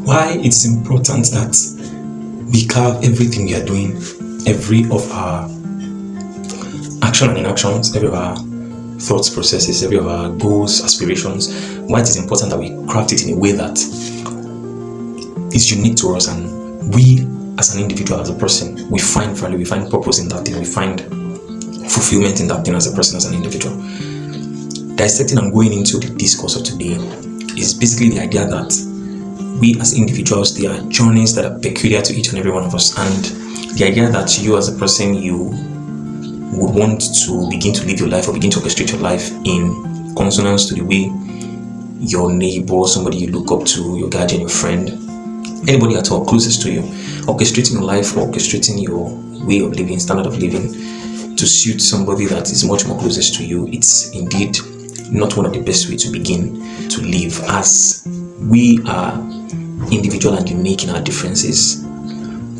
Why it's important that we carve everything we are doing, every of our action and inactions, every of our thoughts processes, every of our goals, aspirations, why it is important that we craft it in a way that is unique to us, and we as an individual, as a person, we find value, we find purpose in that thing, we find fulfillment in that thing as a person, as an individual. Dissecting and going into the discourse of today is basically the idea that we as individuals, there are journeys that are peculiar to each and every one of us, and the idea that you as a person, you would want to begin to live your life or begin to orchestrate your life in consonance to the way your neighbor, somebody you look up to, your guardian, your friend, anybody at all closest to you, orchestrating your life, orchestrating your way of living, standard of living to suit somebody that is much more closest to you, it's indeed not one of the best ways to begin to live, as we are individual and unique in our differences,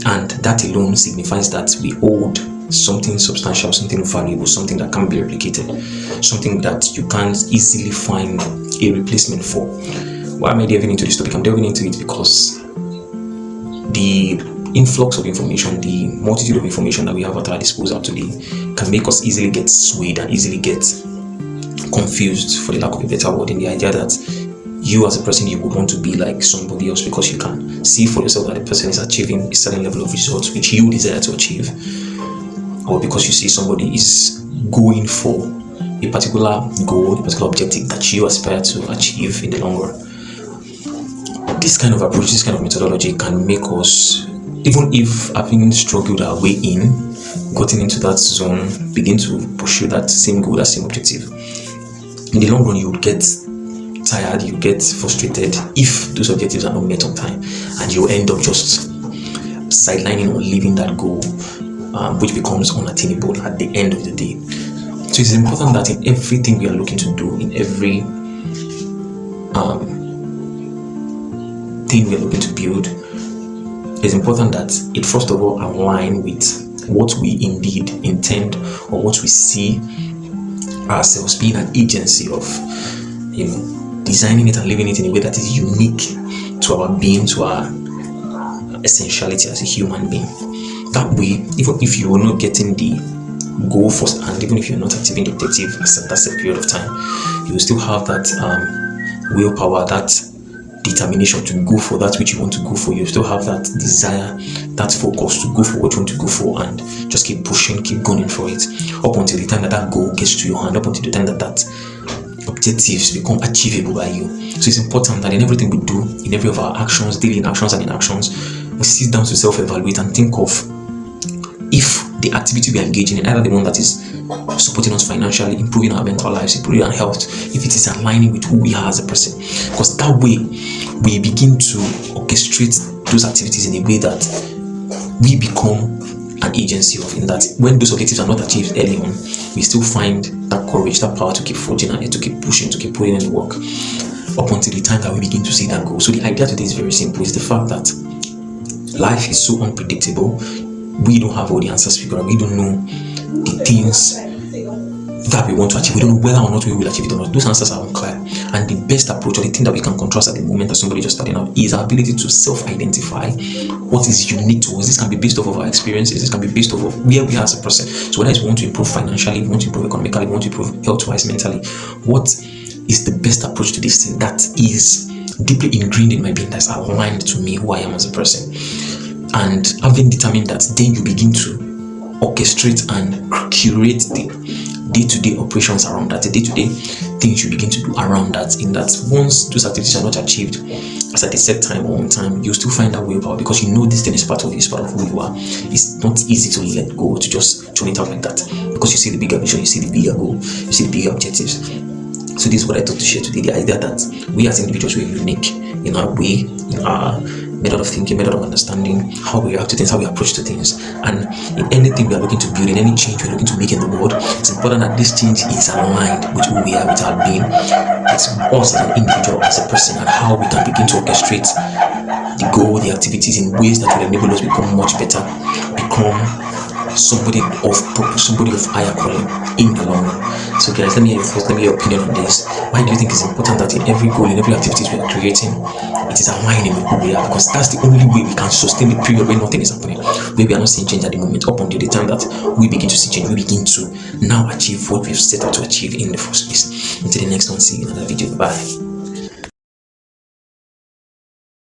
and that alone signifies that we hold something substantial, something valuable, something that can be replicated, something that you can't easily find a replacement for. Why am I delving into this topic? I'm delving into it because the influx of information, the multitude of information that we have at our disposal today can make us easily get swayed and easily get confused, for the lack of a better word, in the idea that you as a person, you would want to be like somebody else because you can see for yourself that the person is achieving a certain level of results which you desire to achieve, or because you see somebody is going for a particular goal, a particular objective that you aspire to achieve in the long run. This kind of approach, this kind of methodology can make us, even if having struggled our way in, gotten into that zone, begin to pursue that same goal, that same objective. In the long run, you would get tired, you get frustrated if those objectives are not met on time, and you end up just sidelining or leaving that goal, which becomes unattainable at the end of the day. So it's important that in everything we are looking to do, in every thing we are looking to build, it's important that it first of all align with what we indeed intend, or what we see ourselves being an agency of, designing it and living it in a way that is unique to our being, to our essentiality as a human being. That way, even if you are not getting the goal first, and even if you're not achieving the objective at that set period of time, you will still have that willpower, that determination to go for that which you want to go for. You still have that desire, that focus to go for what you want to go for, and just keep pushing, keep going for it, up until the time that goal gets to your hand, up until the time that objectives become achievable by you. So it's important that in everything we do, in every of our actions, daily actions and inactions, we sit down to self-evaluate and think of if the activity we are engaging in, either the one that is supporting us financially, improving our mental lives, improving our health, if it is aligning with who we are as a person. Because that way we begin to orchestrate those activities in a way that we become an agency of, in that when those objectives are not achieved early on, we still find that courage, that power to keep forging ahead, to keep pushing, to keep putting in the work, up until the time that we begin to see that goal. So the idea today is very simple. It's the fact that life is so unpredictable. We don't have all the answers figured out. We don't know the things that we want to achieve. We don't know whether or not we will achieve it or not. Those answers are unclear. And the best approach, or the thing that we can contrast at the moment as somebody just starting out, is our ability to self-identify what is unique to us. This can be based off of our experiences. This can be based off of where we are as a person. So whether it's we want to improve financially, we want to improve economically, we want to improve health-wise, mentally, what is the best approach to this thing that is deeply ingrained in my being, that's aligned to me, who I am as a person? And having determined that, then you begin to orchestrate and curate the day-to-day operations around that, the day-to-day things you begin to do around that. In that, once those activities are not achieved as at a set time or on time, you still find that willpower, because you know this thing is part of you, it's part of who you are. It's not easy to let go, to just tune it out like that, because you see the bigger vision, you see the bigger goal, you see the bigger objectives. So this is what I thought to share today, the idea that we as individuals, we are unique in our way, in our method of thinking, method of understanding, how we react to things, how we approach to things. And in anything we are looking to build, in any change we're looking to make in the world, it's important that this change is aligned with who we are, with our being. It's us as an individual, as a person, and how we can begin to orchestrate the goal, the activities in ways that will enable us become much better, become somebody of purpose, somebody of higher calling in the long run. So guys, let me hear your thoughts, let me hear your opinion on this. Why do you think it's important that in every goal, in every activities we are creating, it is aligning with who we are? Because that's the only way we can sustain the period when nothing is happening, where we are not seeing change at the moment, up until the time that we begin to see change, we begin to now achieve what we've set out to achieve in the first place. Until the next one, see you in another video. Bye.